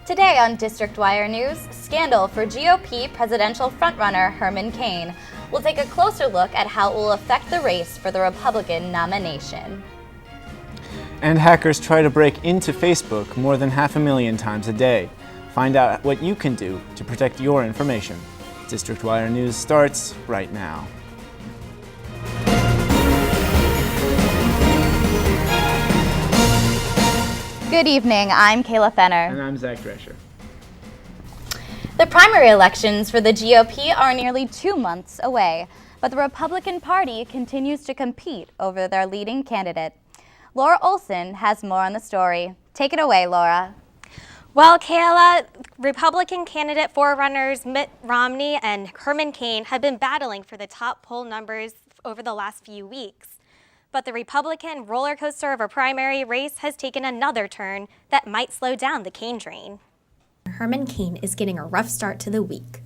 Today on District Wire News, scandal for GOP presidential frontrunner Herman Cain. We'll take a closer look at how it will affect the race for the Republican nomination. And hackers try to break into Facebook more than 500,000 times a day. Find out what you can do to protect your information. District Wire News starts right now. Good evening, I'm Kayla Fenner. And I'm Zach Drescher. The primary elections for the GOP are nearly 2 months away, but the Republican Party continues to compete over their leading candidate. Laura Olson has more on the story. Take it away, Laura. Well, Kayla, Republican candidate forerunners Mitt Romney and Herman Cain have been battling for the top poll numbers over the last few weeks. But the Republican roller coaster of a primary race has taken another turn that might slow down the Cain train. Herman Cain is getting a rough start to the week.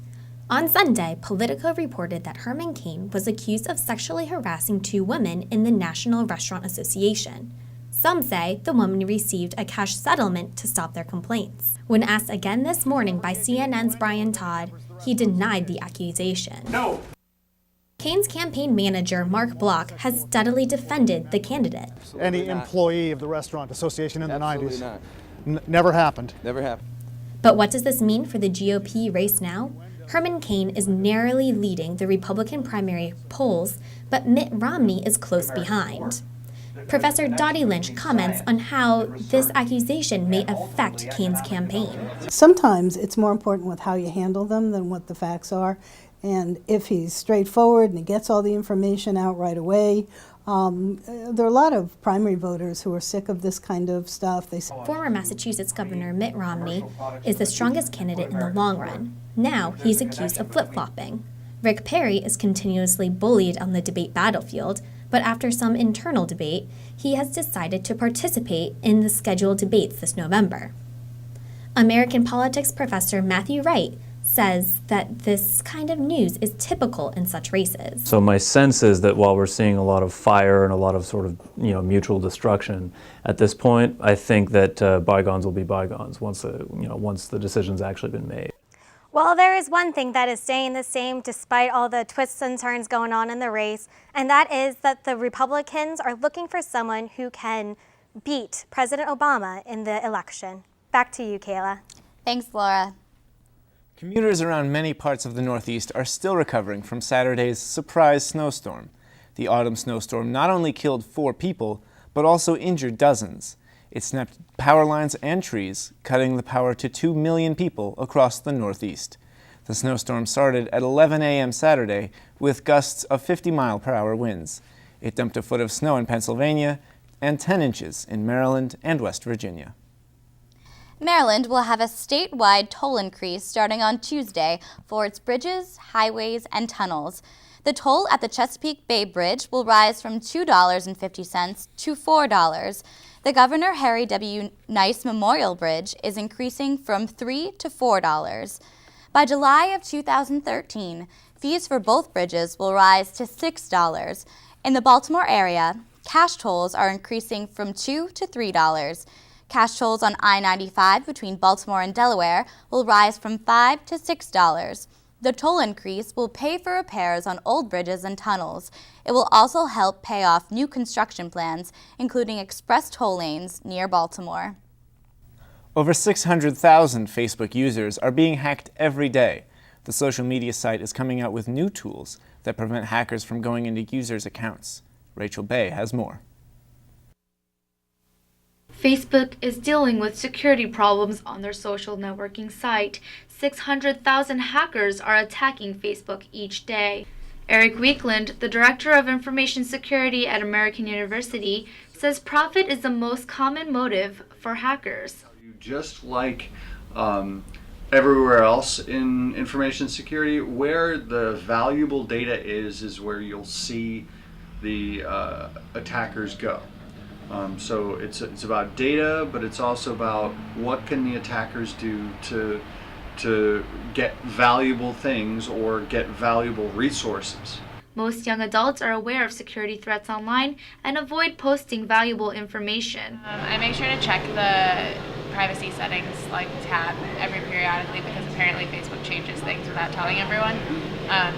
On Sunday, Politico reported that Herman Cain was accused of sexually harassing 2 women in the National Restaurant Association. Some say the women received a cash settlement to stop their complaints. When asked again this morning by CNN's Brian Todd, he denied the accusation. No. Cain's campaign manager, Mark Block, has steadily defended the candidate. Any employee of the Restaurant Association in the Absolutely 90s. not. Never happened. Never happened. But what does this mean for the GOP race now? Herman Cain is narrowly leading the Republican primary polls, but Mitt Romney is close behind. Professor Dottie Lynch comments on how this accusation may affect Cain's campaign. Sometimes it's more important with how you handle them than what the facts are. And if he's straightforward and he gets all the information out right away, there are a lot of primary voters who are sick of this kind of stuff. Former Massachusetts Governor Mitt Romney is the strongest candidate in the long run. Now he's accused of flip-flopping. Rick Perry is continuously bullied on the debate battlefield, but after some internal debate, he has decided to participate in the scheduled debates this November. American politics professor Matthew Wright says that this kind of news is typical in such races. So my sense is that while we're seeing a lot of fire and a lot of sort of mutual destruction, at this point, I think that bygones will be bygones once the decision's actually been made. Well, there is one thing that is staying the same despite all the twists and turns going on in the race, and that is that the Republicans are looking for someone who can beat President Obama in the election. Back to you, Kayla. Thanks, Laura. Commuters around many parts of the Northeast are still recovering from Saturday's surprise snowstorm. The autumn snowstorm not only killed 4 people, but also injured dozens. It snapped power lines and trees, cutting the power to 2 million people across the Northeast. The snowstorm started at 11 a.m. Saturday with gusts of 50-mile-per-hour winds. It dumped a foot of snow in Pennsylvania and 10 inches in Maryland and West Virginia. Maryland will have a statewide toll increase starting on Tuesday for its bridges, highways, and tunnels. The toll at the Chesapeake Bay Bridge will rise from $2.50 to $4. The Governor Harry W. Nice Memorial Bridge is increasing from $3 to $4. By July of 2013, fees for both bridges will rise to $6. In the Baltimore area, cash tolls are increasing from $2 to $3. Cash tolls on I-95 between Baltimore and Delaware will rise from $5 to $6. The toll increase will pay for repairs on old bridges and tunnels. It will also help pay off new construction plans, including express toll lanes near Baltimore. Over 600,000 Facebook users are being hacked every day. The social media site is coming out with new tools that prevent hackers from going into users' accounts. Rachel Bay has more. Facebook is dealing with security problems on their social networking site. 600,000 hackers are attacking Facebook each day. Eric Weekland, the Director of Information Security at American University, says profit is the most common motive for hackers. Just like everywhere else in information security, where the valuable data is where you'll see the attackers go. So it's about data, but it's also about what can the attackers do to get valuable things or get valuable resources. Most young adults are aware of security threats online and avoid posting valuable information. I make sure to check the privacy settings like tab every periodically, because apparently Facebook changes things without telling everyone.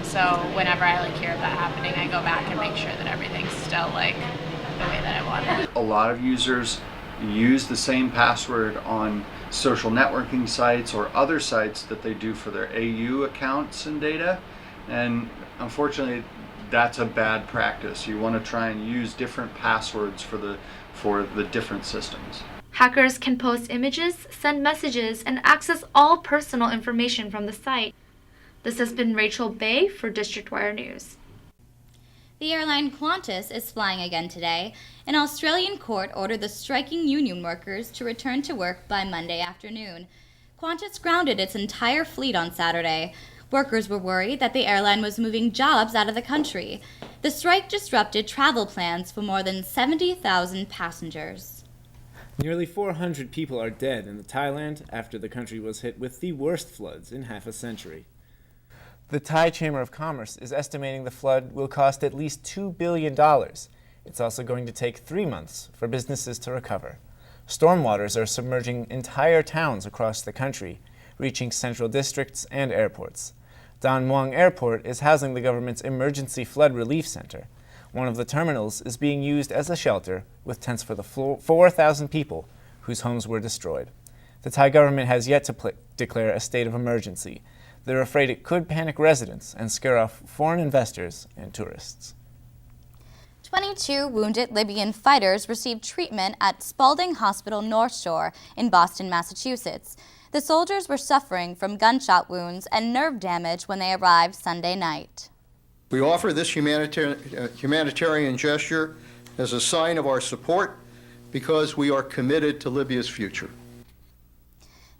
So whenever I like hear of that happening, I go back and make sure that everything's still like the way that I want it. A lot of users use the same password on social networking sites or other sites that they do for their AU accounts and data, and unfortunately that's a bad practice. You want to try and use different passwords for the different systems. Hackers can post images, send messages, and access all personal information from the site. This has been Rachel Bay for District Wire News. The airline Qantas is flying again today. An Australian court ordered the striking union workers to return to work by Monday afternoon. Qantas grounded its entire fleet on Saturday. Workers were worried that the airline was moving jobs out of the country. The strike disrupted travel plans for more than 70,000 passengers. Nearly 400 people are dead in Thailand after the country was hit with the worst floods in half a century. The Thai Chamber of Commerce is estimating the flood will cost at least $2 billion. It's also going to take 3 months for businesses to recover. Stormwaters are submerging entire towns across the country, reaching central districts and airports. Don Mueang Airport is housing the government's Emergency Flood Relief Center. One of the terminals is being used as a shelter with tents for the 4,000 people whose homes were destroyed. The Thai government has yet to declare a state of emergency. They're afraid it could panic residents and scare off foreign investors and tourists. 22 wounded Libyan fighters received treatment at Spalding Hospital North Shore in Boston, Massachusetts. The soldiers were suffering from gunshot wounds and nerve damage when they arrived Sunday night. We offer this humanitarian gesture as a sign of our support because we are committed to Libya's future.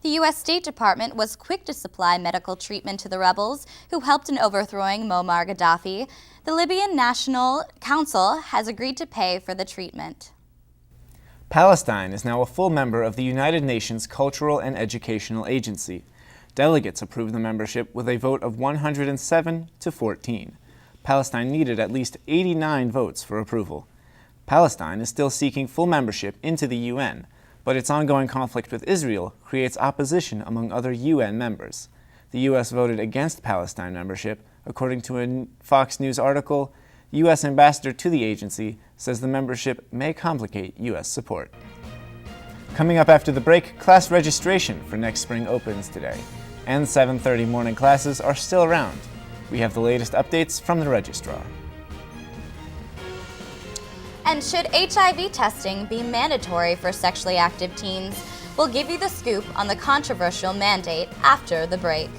The U.S. State Department was quick to supply medical treatment to the rebels who helped in overthrowing Muammar Gaddafi. The Libyan National Council has agreed to pay for the treatment. Palestine is now a full member of the United Nations Cultural and Educational Agency. Delegates approved the membership with a vote of 107 to 14. Palestine needed at least 89 votes for approval. Palestine is still seeking full membership into the UN, but its ongoing conflict with Israel creates opposition among other UN members. The U.S. voted against Palestine membership. According to a Fox News article, the U.S. ambassador to the agency says the membership may complicate U.S. support. Coming up after the break, class registration for next spring opens today, and 7:30 morning classes are still around. We have the latest updates from the registrar. And should HIV testing be mandatory for sexually active teens? We'll give you the scoop on the controversial mandate after the break.